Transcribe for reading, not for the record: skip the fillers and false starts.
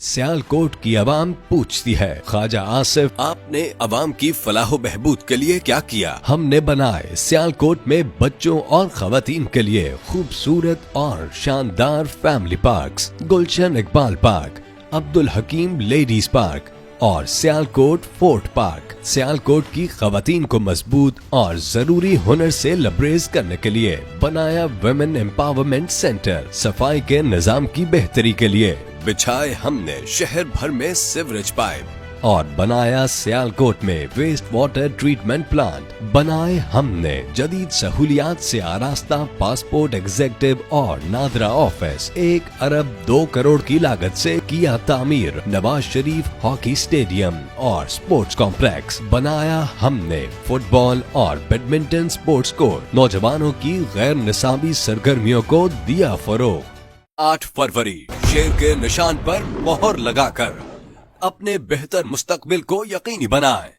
सियालकोट की आवाम पूछती है, ख्वाजा आसिफ आपने आवाम की फलाह बहबूद के लिए क्या किया? हमने बनाए सियालकोट में बच्चों और खवातीन के लिए खूबसूरत और शानदार फैमिली पार्क्स, गुलशन इकबाल पार्क, अब्दुल हकीम लेडीज पार्क और सियालकोट फोर्ट पार्क। सियालकोट की खवातीन को मजबूत और जरूरी हुनर से लबरेज करने के लिए बनाया वुमेन एम्पावरमेंट सेंटर। सफाई के निजाम की बेहतरी के लिए बिछाए हमने शहर भर में सीवरेज पाइप और बनाया सियालकोट में वेस्ट वाटर ट्रीटमेंट प्लांट। बनाए हमने जदीद सहूलियात से आरास्ता पासपोर्ट एग्जीक्यूटिव और नादरा ऑफिस। 1 अरब 2 करोड़ की लागत से किया तामीर नवाज शरीफ हॉकी स्टेडियम और स्पोर्ट्स कॉम्प्लेक्स। बनाया हमने फुटबॉल और बैडमिंटन स्पोर्ट्स कोर्ट। नौजवानों की गैर निसाबी सरगर्मियों को दिया फरोग। 8 फरवरी शेर के निशान पर मोहर लगाकर अपने बेहतर मुस्तकबिल को यकीनी बनाएं।